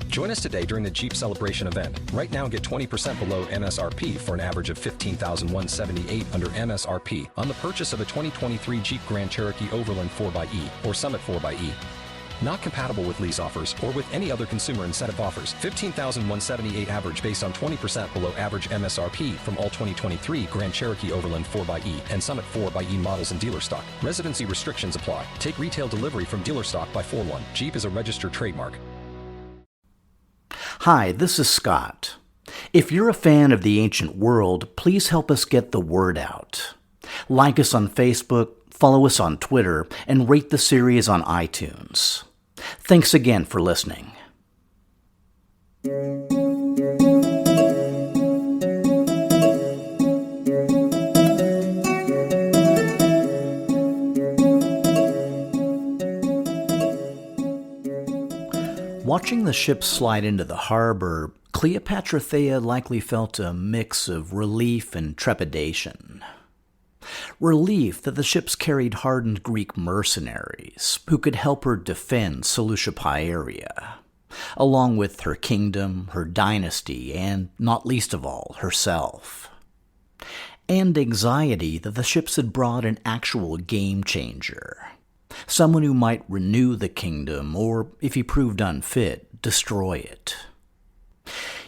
Join us today during the Jeep Celebration event. Right now, get 20% below MSRP for an average of $15,178 under MSRP on the purchase of a 2023 Jeep Grand Cherokee Overland 4xE or Summit 4xE. Not compatible with lease offers or with any other consumer incentive offers. $15,178 average based on 20% below average MSRP from all 2023 Grand Cherokee Overland 4xE and Summit 4xE models in dealer stock. Residency restrictions apply. Take retail delivery from dealer stock by 4/1. Jeep is a registered trademark. Hi, this is Scott. If you're a fan of the ancient world, please help us get the word out. Like us on Facebook, follow us on Twitter, and rate the series on iTunes. Thanks again for listening. Watching the ship slide into the harbor, Cleopatra Thea likely felt a mix of relief and trepidation. Relief that the ships carried hardened Greek mercenaries who could help her defend Seleucia Pieria, along with her kingdom, her dynasty, and, not least of all, herself. And anxiety that the ships had brought an actual game changer, someone who might renew the kingdom or, if he proved unfit, destroy it.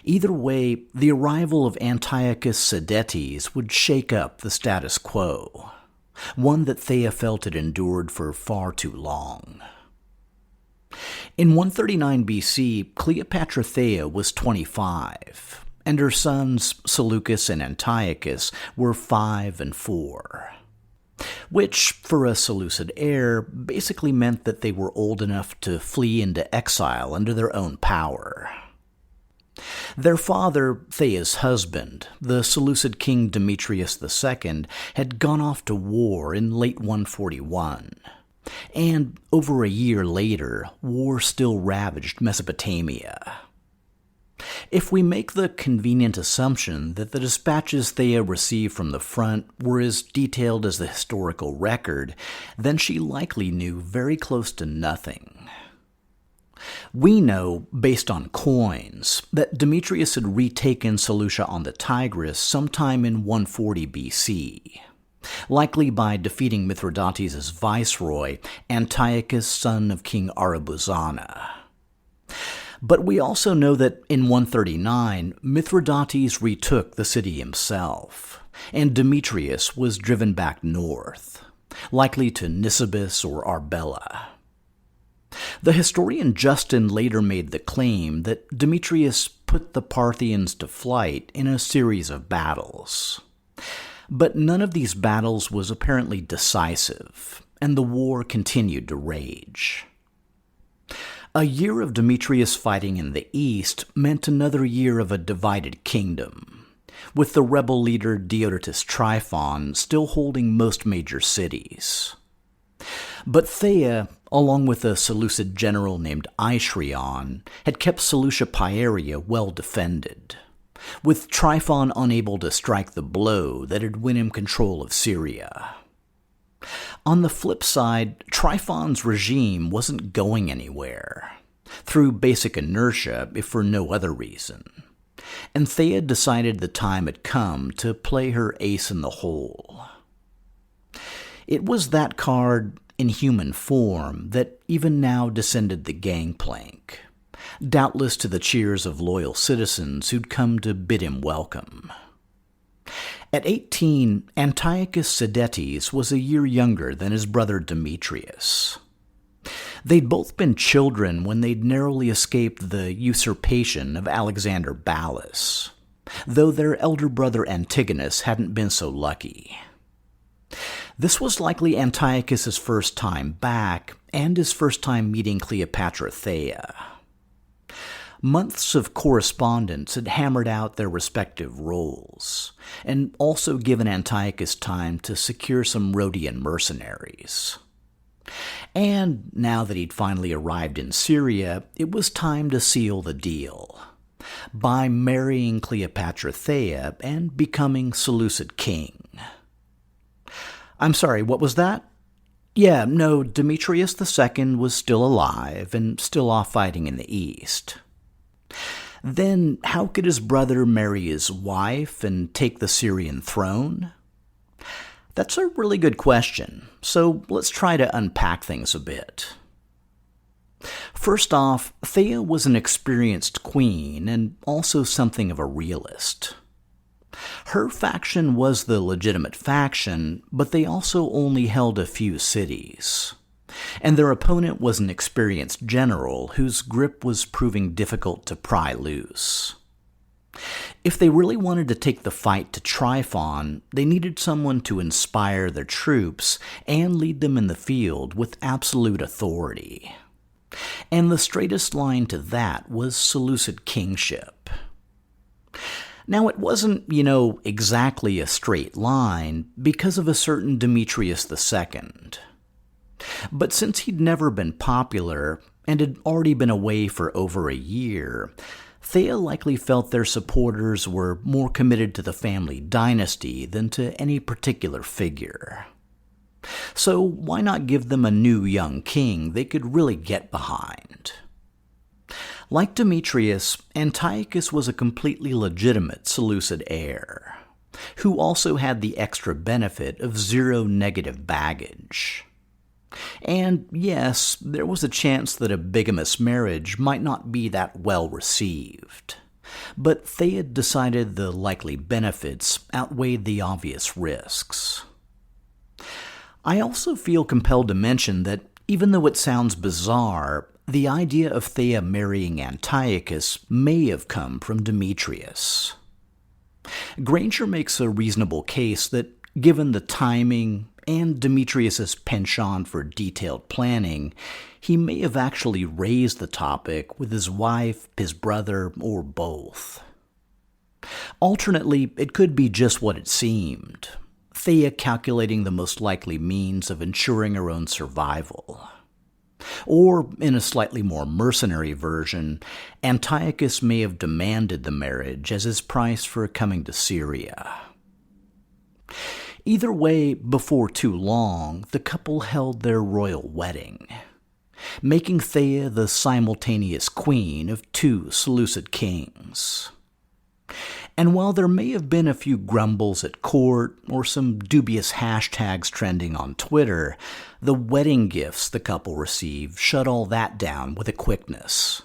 Either way, the arrival of Antiochus Sidetes would shake up the status quo, one that Thea felt had endured for far too long. In 139 BC, Cleopatra Thea was 25, and her sons Seleucus and Antiochus were 5 and 4. Which, for a Seleucid heir, basically meant that they were old enough to flee into exile under their own power. Their father, Thea's husband, the Seleucid king Demetrius II, had gone off to war in late 141, and over a year later, war still ravaged Mesopotamia. If we make the convenient assumption that the dispatches Thea received from the front were as detailed as the historical record, then she likely knew very close to nothing. We know, based on coins, that Demetrius had retaken Seleucia on the Tigris sometime in 140 BC, likely by defeating Mithridates' viceroy, Antiochus, son of King Arabuzana. But we also know that in 139, Mithridates retook the city himself, and Demetrius was driven back north, likely to Nisibis or Arbela. The historian Justin later made the claim that Demetrius put the Parthians to flight in a series of battles. But none of these battles was apparently decisive, and the war continued to rage. A year of Demetrius fighting in the east meant another year of a divided kingdom, with the rebel leader Deodatus Tryphon still holding most major cities. But Thea, along with a Seleucid general named Aeschrion, had kept Seleucia Pieria well defended, with Tryphon unable to strike the blow that had won him control of Syria. On the flip side, Tryphon's regime wasn't going anywhere, through basic inertia if for no other reason, and Thea decided the time had come to play her ace in the hole. It was that card, in human form, that even now descended the gangplank, doubtless to the cheers of loyal citizens who'd come to bid him welcome. At 18, Antiochus Sidetes was a year younger than his brother Demetrius. They'd both been children when they'd narrowly escaped the usurpation of Alexander Ballas, though their elder brother Antigonus hadn't been so lucky. This was likely Antiochus's first time back, and his first time meeting Cleopatra Thea. Months of correspondence had hammered out their respective roles, and also given Antiochus time to secure some Rhodian mercenaries. And now that he'd finally arrived in Syria, it was time to seal the deal, by marrying Cleopatra Thea and becoming Seleucid king. I'm sorry, what was that? Yeah, no, Demetrius II was still alive and still off fighting in the east. Then how could his brother marry his wife and take the Syrian throne? That's a really good question, so let's try to unpack things a bit. First off, Thea was an experienced queen and also something of a realist. Her faction was the legitimate faction, but they also only held a few cities. And their opponent was an experienced general whose grip was proving difficult to pry loose. If they really wanted to take the fight to Tryphon, they needed someone to inspire their troops and lead them in the field with absolute authority. And the straightest line to that was Seleucid kingship. Now, it wasn't, exactly a straight line because of a certain Demetrius II. But since he'd never been popular and had already been away for over a year, Thea likely felt their supporters were more committed to the family dynasty than to any particular figure. So why not give them a new young king they could really get behind? Like Demetrius, Antiochus was a completely legitimate Seleucid heir, who also had the extra benefit of zero negative baggage. And yes, there was a chance that a bigamous marriage might not be that well received, but Thea decided the likely benefits outweighed the obvious risks. I also feel compelled to mention that even though it sounds bizarre, the idea of Thea marrying Antiochus may have come from Demetrius. Granger makes a reasonable case that, given the timing and Demetrius's penchant for detailed planning, he may have actually raised the topic with his wife, his brother, or both. Alternately, it could be just what it seemed, Thea calculating the most likely means of ensuring her own survival. Or, in a slightly more mercenary version, Antiochus may have demanded the marriage as his price for coming to Syria. Either way, before too long, the couple held their royal wedding, making Thea the simultaneous queen of two Seleucid kings. And while there may have been a few grumbles at court or some dubious hashtags trending on Twitter, the wedding gifts the couple received shut all that down with a quickness.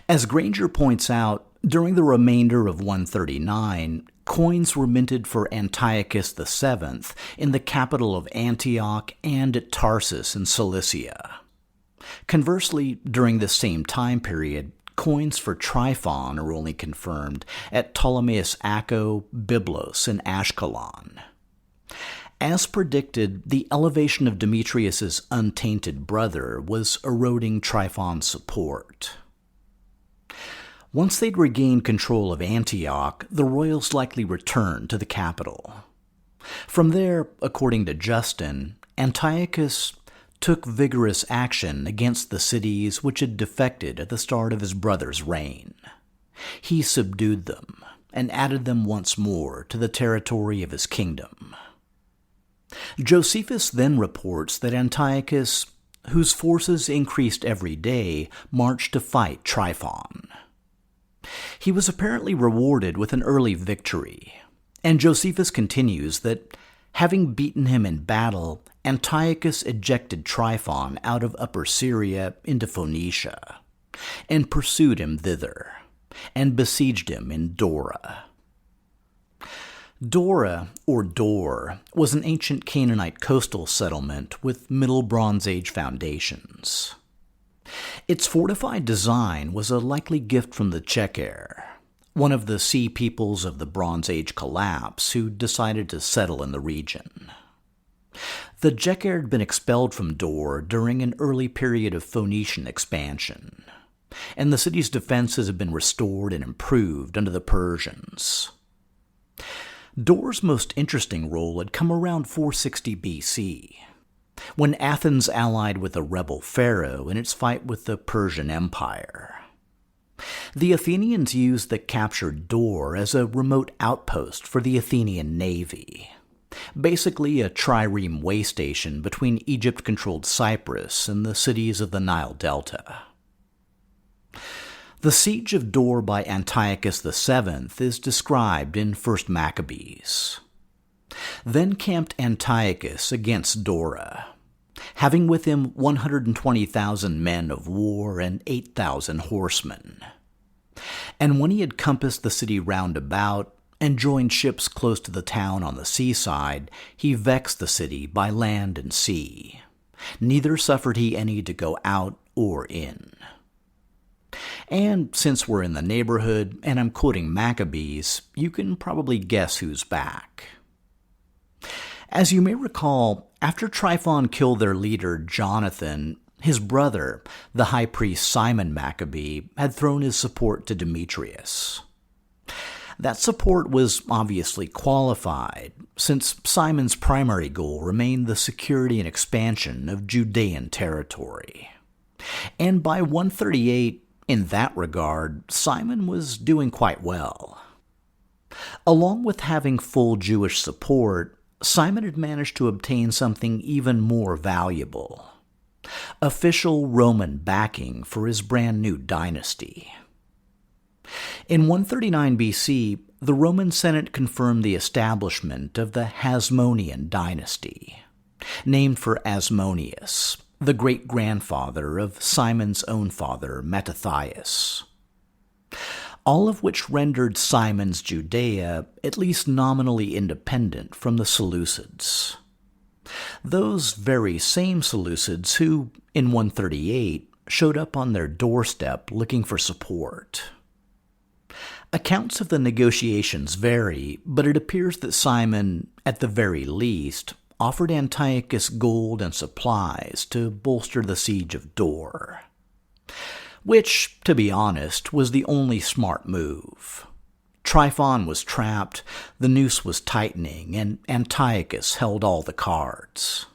As Granger points out, during the remainder of 139, coins were minted for Antiochus VII in the capital of Antioch and at Tarsus in Cilicia. Conversely, during the same time period, coins for Tryphon are only confirmed at Ptolemais Acco, Byblos, and Ashkelon. As predicted, the elevation of Demetrius's untainted brother was eroding Tryphon's support. Once they'd regained control of Antioch, the royals likely returned to the capital. From there, according to Justin, Antiochus took vigorous action against the cities which had defected at the start of his brother's reign. He subdued them and added them once more to the territory of his kingdom. Josephus then reports that Antiochus, whose forces increased every day, marched to fight Tryphon. He was apparently rewarded with an early victory, and Josephus continues that, having beaten him in battle, Antiochus ejected Tryphon out of Upper Syria into Phoenicia, and pursued him thither, and besieged him in Dora. Dora, or Dor, was an ancient Canaanite coastal settlement with Middle Bronze Age foundations. Its fortified design was a likely gift from the Chequer, one of the sea peoples of the Bronze Age collapse who decided to settle in the region. The Chequer had been expelled from Dor during an early period of Phoenician expansion, and the city's defenses had been restored and improved under the Persians. Dor's most interesting role had come around 460 BC, when Athens allied with a rebel pharaoh in its fight with the Persian Empire. The Athenians used the captured Dor as a remote outpost for the Athenian navy, basically a trireme way station between Egypt-controlled Cyprus and the cities of the Nile Delta. The siege of Dora by Antiochus VII is described in 1 Maccabees. Then camped Antiochus against Dora, having with him 120,000 men of war and 8,000 horsemen. And when he had compassed the city round about, and joined ships close to the town on the seaside, he vexed the city by land and sea. Neither suffered he any to go out or in. And since we're in the neighborhood, and I'm quoting Maccabees, you can probably guess who's back. As you may recall, after Tryphon killed their leader Jonathan, his brother, the high priest Simon Maccabee, had thrown his support to Demetrius. That support was obviously qualified, since Simon's primary goal remained the security and expansion of Judean territory. And by 138, in that regard, Simon was doing quite well. Along with having full Jewish support, Simon had managed to obtain something even more valuable: official Roman backing for his brand new dynasty. In 139 BC, the Roman Senate confirmed the establishment of the Hasmonean dynasty, named for Asmoneus, the great-grandfather of Simon's own father, Mattathias. All of which rendered Simon's Judea at least nominally independent from the Seleucids. Those very same Seleucids who, in 138, showed up on their doorstep looking for support. Accounts of the negotiations vary, but it appears that Simon, at the very least, offered Antiochus gold and supplies to bolster the siege of Dora. Which, to be honest, was the only smart move. Tryphon was trapped, the noose was tightening, and Antiochus held all the cards.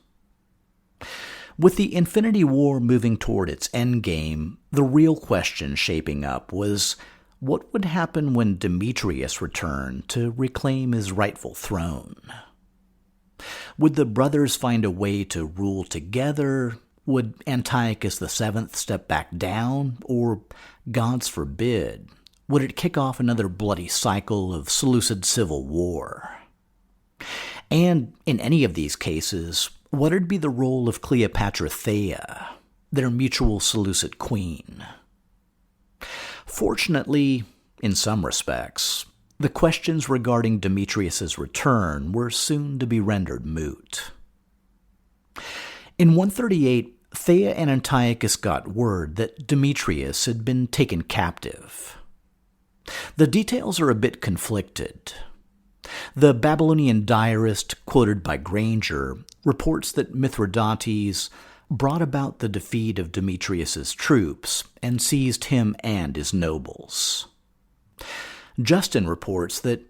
With the Infinity War moving toward its endgame, the real question shaping up was, what would happen when Demetrius returned to reclaim his rightful throne? Would the brothers find a way to rule together? Would Antiochus VII step back down? Or, gods forbid, would it kick off another bloody cycle of Seleucid civil war? And in any of these cases, what would be the role of Cleopatra Thea, their mutual Seleucid queen? Fortunately, in some respects, the questions regarding Demetrius's return were soon to be rendered moot. In 138, Thea and Antiochus got word that Demetrius had been taken captive. The details are a bit conflicted. The Babylonian diarist, quoted by Granger, reports that Mithridates brought about the defeat of Demetrius's troops and seized him and his nobles. Justin reports that,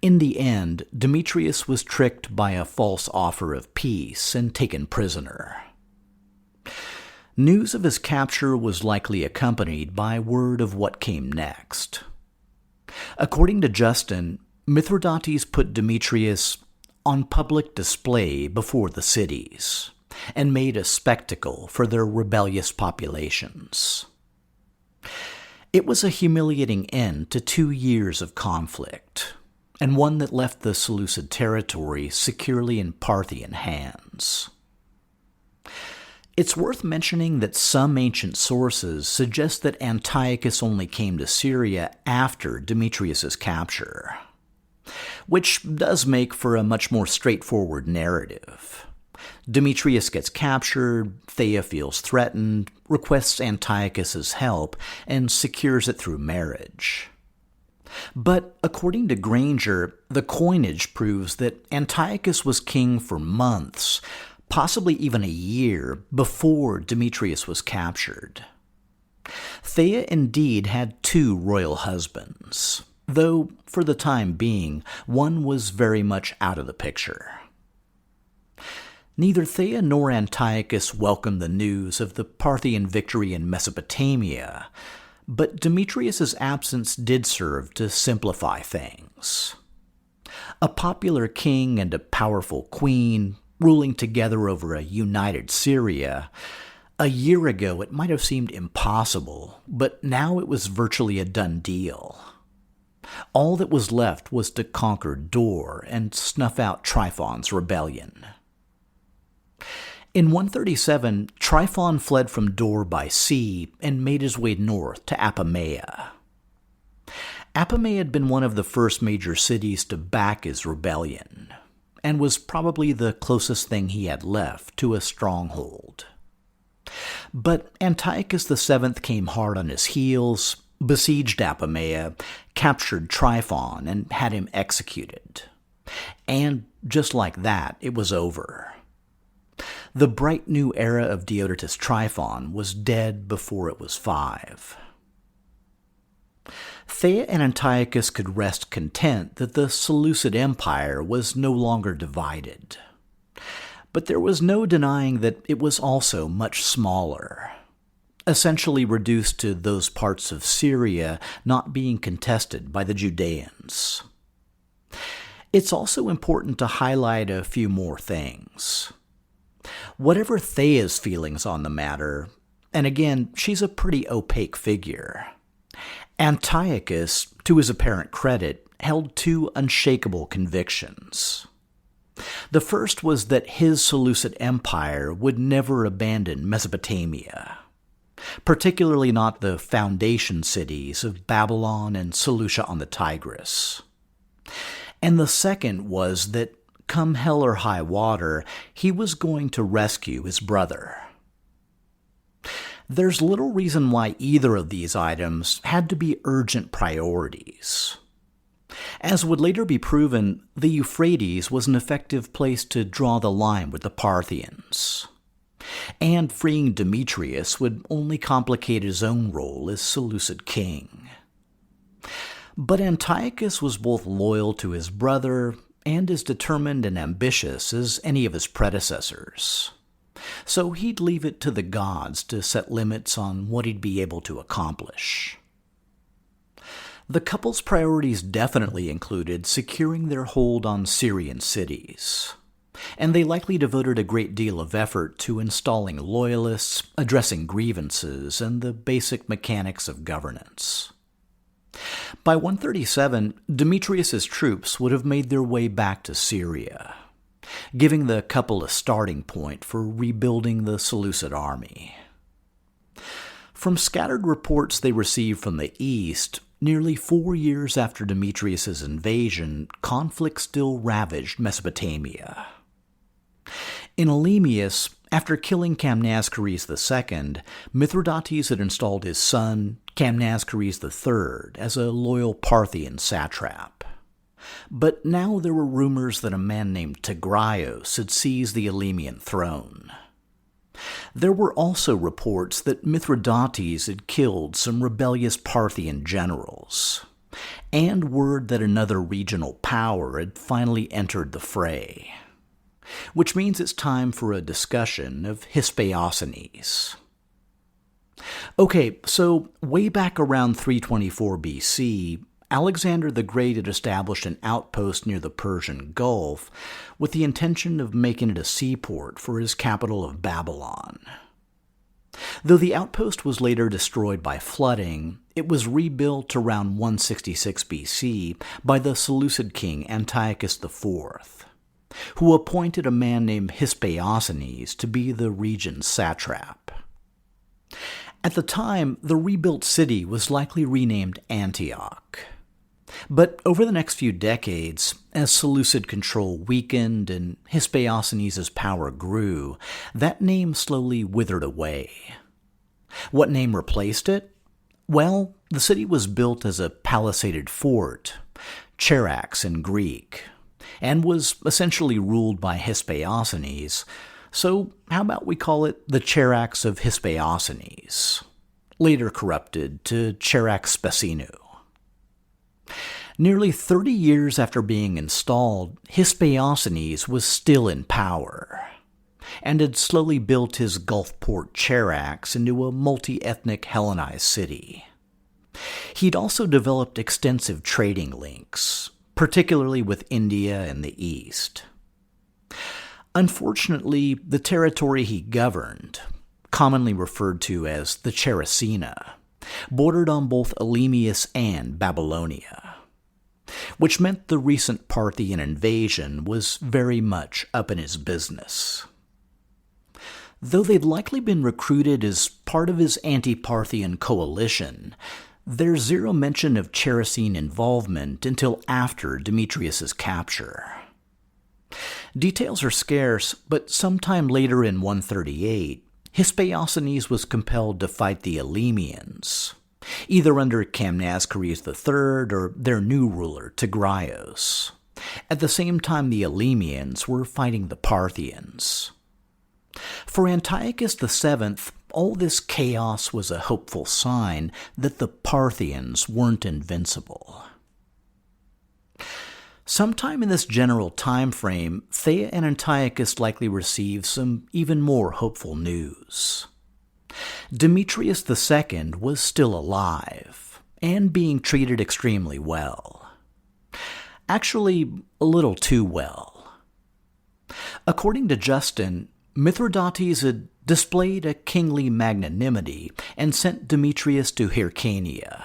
in the end, Demetrius was tricked by a false offer of peace and taken prisoner. News of his capture was likely accompanied by word of what came next. According to Justin, Mithridates put Demetrius on public display before the cities and made a spectacle for their rebellious populations. It was a humiliating end to 2 years of conflict, and one that left the Seleucid territory securely in Parthian hands. It's worth mentioning that some ancient sources suggest that Antiochus only came to Syria after Demetrius's capture, which does make for a much more straightforward narrative. Demetrius gets captured, Thea feels threatened, requests Antiochus's help, and secures it through marriage. But according to Granger, the coinage proves that Antiochus was king for months, possibly even a year, before Demetrius was captured. Thea indeed had 2 royal husbands, though for the time being, one was very much out of the picture. Neither Thea nor Antiochus welcomed the news of the Parthian victory in Mesopotamia, but Demetrius's absence did serve to simplify things. A popular king and a powerful queen ruling together over a united Syria, A year ago, it might have seemed impossible, but now it was virtually a done deal. All that was left was to conquer Dora and snuff out Tryphon's rebellion. In 137, Tryphon fled from Dora by sea and made his way north to Apamea. Apamea had been one of the first major cities to back his rebellion, and was probably the closest thing he had left to a stronghold. But Antiochus VII came hard on his heels, besieged Apamea, captured Tryphon, and had him executed. And just like that, it was over. The bright new era of Deodatus Tryphon was dead before it was 5. Thea and Antiochus could rest content that the Seleucid Empire was no longer divided. But there was no denying that it was also much smaller, essentially reduced to those parts of Syria not being contested by the Judeans. It's also important to highlight a few more things. Whatever Thea's feelings on the matter, and again, she's a pretty opaque figure, Antiochus, to his apparent credit, held 2 unshakable convictions. The first was that his Seleucid Empire would never abandon Mesopotamia, particularly not the foundation cities of Babylon and Seleucia on the Tigris. And the second was that, come hell or high water, he was going to rescue his brother. There's little reason why either of these items had to be urgent priorities. As would later be proven, the Euphrates was an effective place to draw the line with the Parthians. And freeing Demetrius would only complicate his own role as Seleucid king. But Antiochus was both loyal to his brother and as determined and ambitious as any of his predecessors. So he'd leave it to the gods to set limits on what he'd be able to accomplish. The couple's priorities definitely included securing their hold on Syrian cities, and they likely devoted a great deal of effort to installing loyalists, addressing grievances, and the basic mechanics of governance. By 137, Demetrius's troops would have made their way back to Syria, giving the couple a starting point for rebuilding the Seleucid army. From scattered reports they received from the east, nearly 4 years after Demetrius's invasion, conflict still ravaged Mesopotamia. In Elemius, after killing Camnaschires II, Mithridates had installed his son, Camnaschires III, as a loyal Parthian satrap. But now there were rumors that a man named Tigrios had seized the Elemian throne. There were also reports that Mithridates had killed some rebellious Parthian generals, and word that another regional power had finally entered the fray. Which means it's time for a discussion of Hyspaosines. Okay, so way back around 324 BC, Alexander the Great had established an outpost near the Persian Gulf with the intention of making it a seaport for his capital of Babylon. Though the outpost was later destroyed by flooding, it was rebuilt around 166 BC by the Seleucid king Antiochus IV, who appointed a man named Hyspaosines to be the region's satrap. At the time, the rebuilt city was likely renamed Antioch. But over the next few decades, as Seleucid control weakened and Hyspaosines' power grew, that name slowly withered away. What name replaced it? Well, the city was built as a palisaded fort, charax in Greek, and was essentially ruled by Hyspaosines, so how about we call it the Charax of Hyspaosines, later corrupted to Charax Spasinu. Nearly 30 years after being installed, Hyspaosines was still in power, and had slowly built his Gulf port Charax into a multi-ethnic Hellenized city. He'd also developed extensive trading links, particularly with India and the East. Unfortunately, the territory he governed, commonly referred to as the Characina, bordered on both Elemius and Babylonia, which meant the recent Parthian invasion was very much up in his business. Though they'd likely been recruited as part of his anti-Parthian coalition, there's zero mention of Characine involvement until after Demetrius's capture. Details are scarce, but sometime later in 138, Hyspaosines was compelled to fight the Elemians, either under Camnaschires III or their new ruler, Tigrios. At the same time, the Elemians were fighting the Parthians. For Antiochus VII, all this chaos was a hopeful sign that the Parthians weren't invincible. Sometime in this general time frame, Thea and Antiochus likely received some even more hopeful news. Demetrius II was still alive, and being treated extremely well. Actually, a little too well. According to Justin, Mithridates had displayed a kingly magnanimity and sent Demetrius to Hyrcania,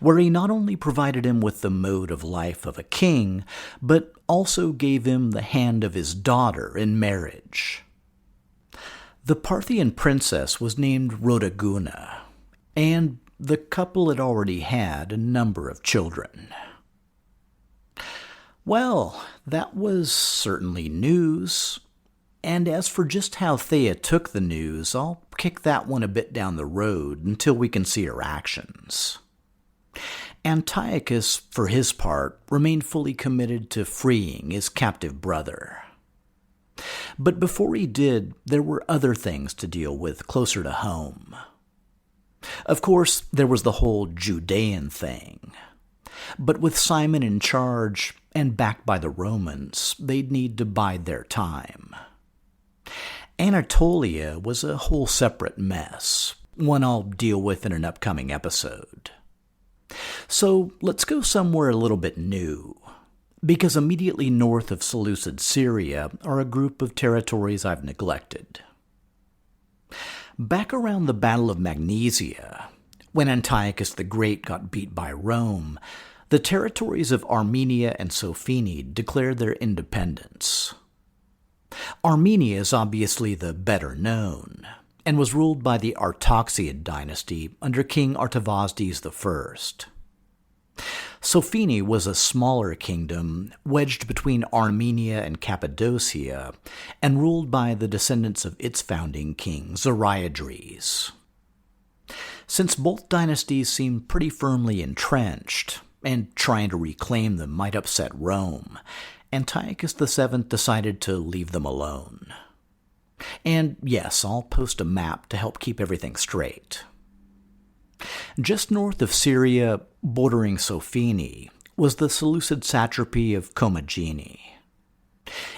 where he not only provided him with the mode of life of a king, but also gave him the hand of his daughter in marriage. The Parthian princess was named Rhodoguna, and the couple had already had a number of children. Well, that was certainly news. And as for just how Thea took the news, I'll kick that one a bit down the road until we can see her actions. Antiochus, for his part, remained fully committed to freeing his captive brother. But before he did, there were other things to deal with closer to home. Of course, there was the whole Judean thing. But with Simon in charge, and backed by the Romans, they'd need to bide their time. Anatolia was a whole separate mess, one I'll deal with in an upcoming episode. So let's go somewhere a little bit new, because immediately north of Seleucid Syria are a group of territories I've neglected. Back around the Battle of Magnesia, when Antiochus the Great got beat by Rome, the territories of Armenia and Sophene declared their independence. Armenia is obviously the better known, and was ruled by the Artaxid dynasty under King Artavasdes I. Sophene was a smaller kingdom wedged between Armenia and Cappadocia, and ruled by the descendants of its founding king, Zariadres. Since both dynasties seemed pretty firmly entrenched, and trying to reclaim them might upset Rome, Antiochus VII decided to leave them alone. And yes, I'll post a map to help keep everything straight. Just north of Syria, bordering Sophene, was the Seleucid satrapy of Commagene.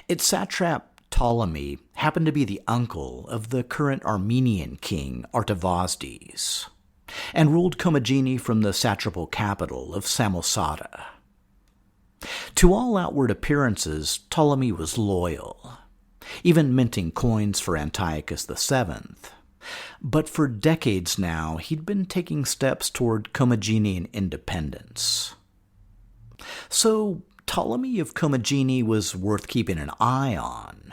Its satrap, Ptolemy, happened to be the uncle of the current Armenian king, Artavasdes, and ruled Commagene from the satrapal capital of Samosata. To all outward appearances, Ptolemy was loyal, even minting coins for Antiochus VII. But for decades now, he'd been taking steps toward Commagenean independence. So Ptolemy of Commagene was worth keeping an eye on.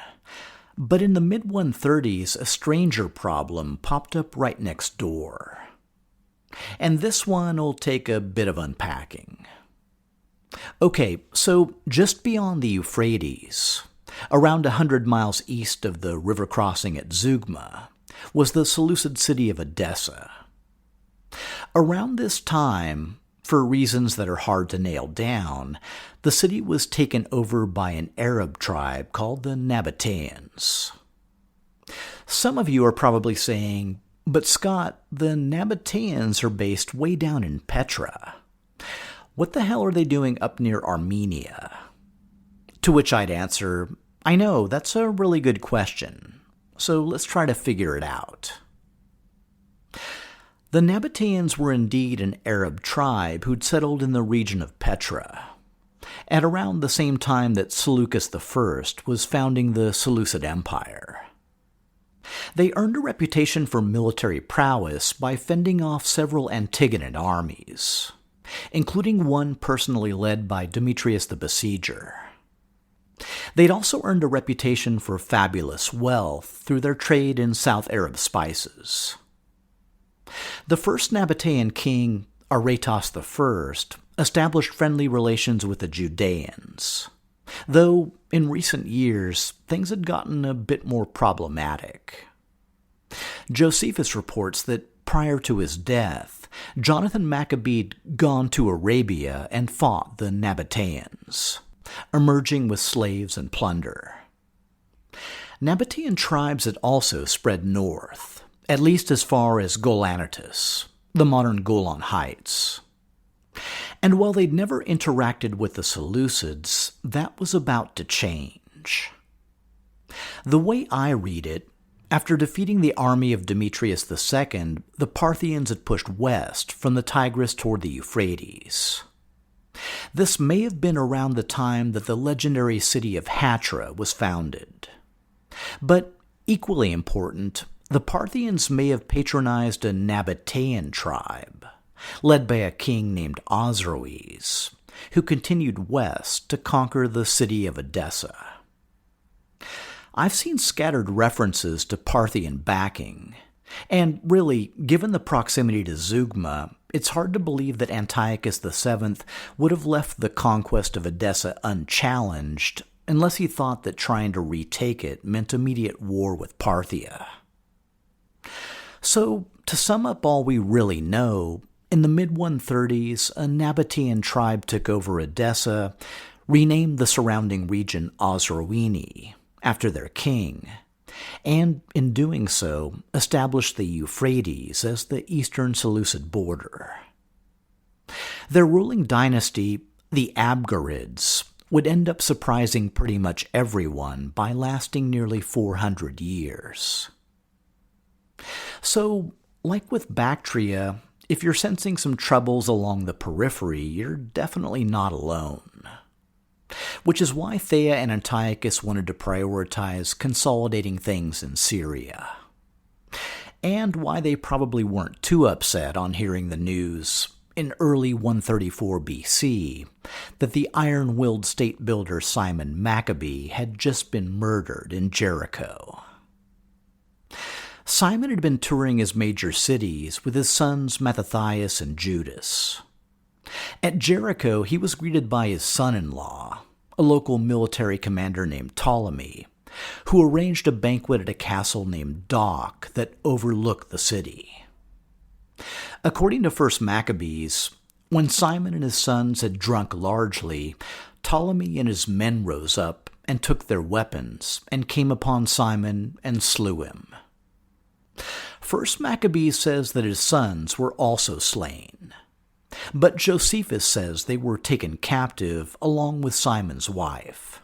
But in the mid-130s, a stranger problem popped up right next door. And this one will take a bit of unpacking. Okay, so just beyond the Euphrates, around 100 miles east of the river crossing at Zeugma, was the Seleucid city of Edessa. Around this time, for reasons that are hard to nail down, the city was taken over by an Arab tribe called the Nabateans. Some of you are probably saying, but Scott, the Nabateans are based way down in Petra. What the hell are they doing up near Armenia? To which I'd answer, I know, that's a really good question. So let's try to figure it out. The Nabateans were indeed an Arab tribe who'd settled in the region of Petra, at around the same time that Seleucus I was founding the Seleucid Empire. They earned a reputation for military prowess by fending off several Antigonid armies, including one personally led by Demetrius the Besieger. They'd also earned a reputation for fabulous wealth through their trade in South Arab spices. The first Nabatean king, Aretas I, established friendly relations with the Judeans, though in recent years things had gotten a bit more problematic. Josephus reports that prior to his death, Jonathan Maccabeed gone to Arabia and fought the Nabateans, emerging with slaves and plunder. Nabatean tribes had also spread north, at least as far as Golanitis, the modern Golan Heights. And while they'd never interacted with the Seleucids, that was about to change. The way I read it, after defeating the army of Demetrius II, the Parthians had pushed west from the Tigris toward the Euphrates. This may have been around the time that the legendary city of Hatra was founded. But equally important, the Parthians may have patronized a Nabatean tribe, led by a king named Osroes, who continued west to conquer the city of Edessa. I've seen scattered references to Parthian backing, and really, given the proximity to Zeugma, it's hard to believe that Antiochus VII would have left the conquest of Edessa unchallenged unless he thought that trying to retake it meant immediate war with Parthia. So, to sum up all we really know, in the mid-130s, a Nabatean tribe took over Edessa, renamed the surrounding region Osrhoene, after their king, and in doing so, established the Euphrates as the eastern Seleucid border. Their ruling dynasty, the Abgarids, would end up surprising pretty much everyone by lasting nearly 400 years. So, like with Bactria, if you're sensing some troubles along the periphery, you're definitely not alone. Which is why Thea and Antiochus wanted to prioritize consolidating things in Syria. And why they probably weren't too upset on hearing the news, in early 134 BC, that the iron-willed state builder Simon Maccabee had just been murdered in Jericho. Simon had been touring his major cities with his sons Mattathias and Judas. At Jericho, he was greeted by his son-in-law, a local military commander named Ptolemy, who arranged a banquet at a castle named Doc that overlooked the city. According to 1 Maccabees, when Simon and his sons had drunk largely, Ptolemy and his men rose up and took their weapons and came upon Simon and slew him. 1 Maccabees says that his sons were also slain, but Josephus says they were taken captive along with Simon's wife.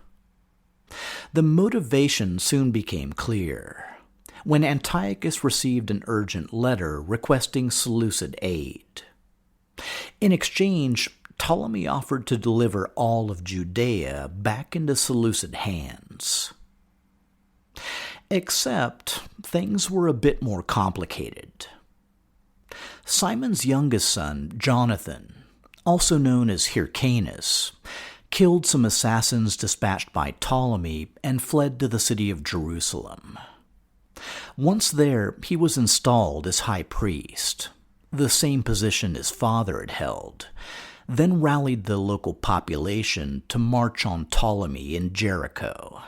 The motivation soon became clear when Antiochus received an urgent letter requesting Seleucid aid. In exchange, Ptolemy offered to deliver all of Judea back into Seleucid hands. Except things were a bit more complicated. Simon's youngest son, Jonathan, also known as Hyrcanus, killed some assassins dispatched by Ptolemy and fled to the city of Jerusalem. Once there, he was installed as high priest, the same position his father had held, then rallied the local population to march on Ptolemy in Jericho.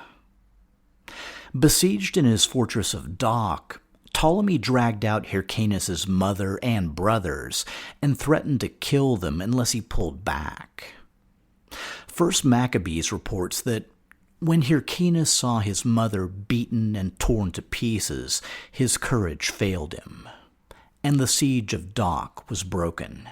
Besieged in his fortress of Doc, Ptolemy dragged out Hyrcanus' mother and brothers and threatened to kill them unless he pulled back. 1 Maccabees reports that when Hyrcanus saw his mother beaten and torn to pieces, his courage failed him, and the siege of Doc was broken.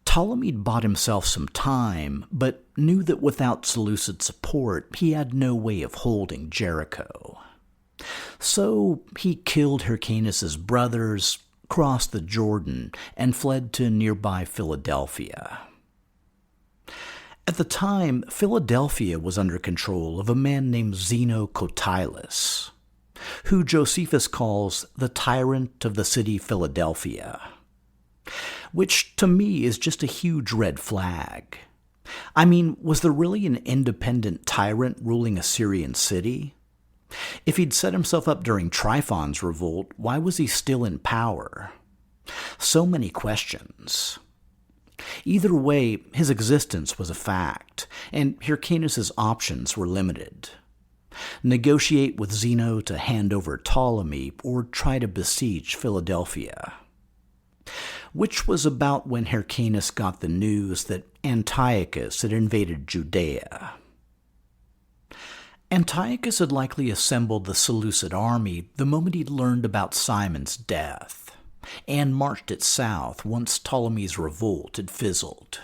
Ptolemy bought himself some time, but knew that without Seleucid support, he had no way of holding Jericho. So he killed Hyrcanus' brothers, crossed the Jordan, and fled to nearby Philadelphia. At the time, Philadelphia was under control of a man named Zeno Cotylus, who Josephus calls the tyrant of the city Philadelphia, which to me is just a huge red flag. I mean, was there really an independent tyrant ruling a Syrian city? If he'd set himself up during Tryphon's revolt, why was he still in power? So many questions. Either way, his existence was a fact, and Hyrcanus' options were limited. Negotiate with Zeno to hand over Ptolemy, or try to besiege Philadelphia. Which was about when Hyrcanus got the news that Antiochus had invaded Judea. Antiochus had likely assembled the Seleucid army the moment he'd learned about Simon's death, and marched it south once Ptolemy's revolt had fizzled.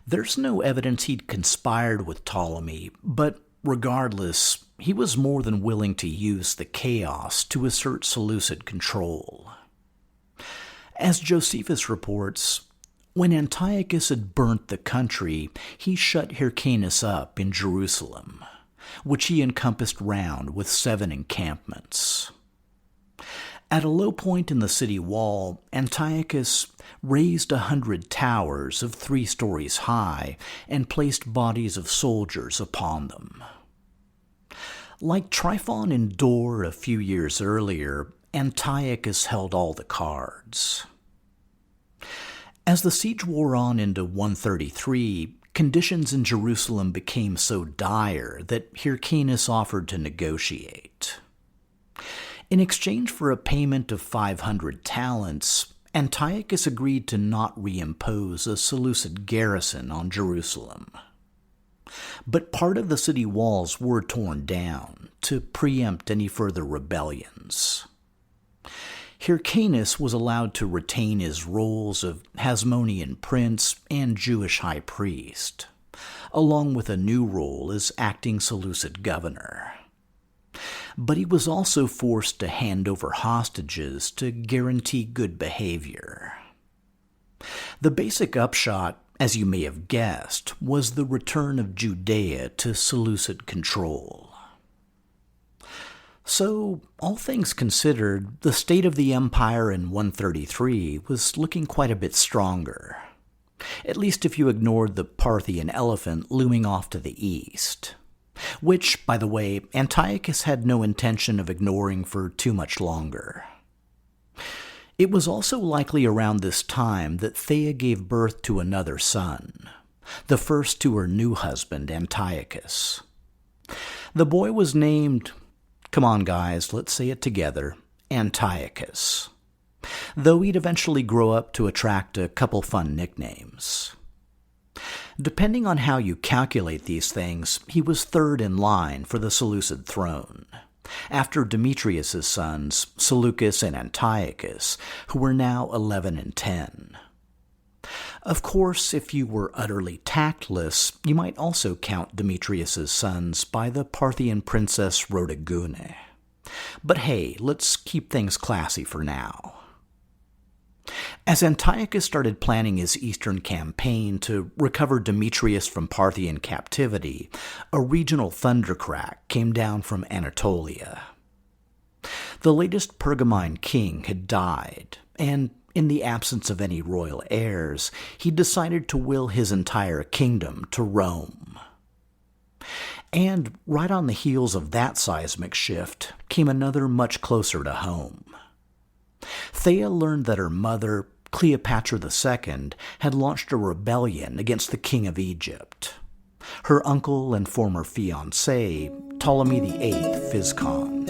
There's no evidence he'd conspired with Ptolemy, but regardless, he was more than willing to use the chaos to assert Seleucid control. As Josephus reports, when Antiochus had burnt the country, he shut Hyrcanus up in Jerusalem, which he encompassed round with 7 encampments. At a low point in the city wall, Antiochus raised 100 towers of 3 stories high and placed bodies of soldiers upon them. Like Tryphon and Dora a few years earlier, Antiochus held all the cards. As the siege wore on into 133, conditions in Jerusalem became so dire that Hyrcanus offered to negotiate. In exchange for a payment of 500 talents, Antiochus agreed to not reimpose a Seleucid garrison on Jerusalem. But part of the city walls were torn down to preempt any further rebellions. Hyrcanus was allowed to retain his roles of Hasmonean prince and Jewish high priest, along with a new role as acting Seleucid governor. But he was also forced to hand over hostages to guarantee good behavior. The basic upshot, as you may have guessed, was the return of Judea to Seleucid control. So, all things considered, the state of the empire in 133 was looking quite a bit stronger, at least if you ignored the Parthian elephant looming off to the east, which, by the way, Antiochus had no intention of ignoring for too much longer. It was also likely around this time that Thea gave birth to another son, the first to her new husband, Antiochus. The boy was named, come on guys, let's say it together, Antiochus, though he'd eventually grow up to attract a couple fun nicknames. Depending on how you calculate these things, he was third in line for the Seleucid throne, after Demetrius' sons, Seleucus and Antiochus, who were now 11 and 10. Of course, if you were utterly tactless, you might also count Demetrius' sons by the Parthian princess Rhodigune. But hey, let's keep things classy for now. As Antiochus started planning his eastern campaign to recover Demetrius from Parthian captivity, a regional thundercrack came down from Anatolia. The latest Pergamine king had died, and in the absence of any royal heirs, he decided to will his entire kingdom to Rome. And right on the heels of that seismic shift came another much closer to home. Thea learned that her mother, Cleopatra II, had launched a rebellion against the king of Egypt. Her uncle and former fiancé, Ptolemy VIII Physcon.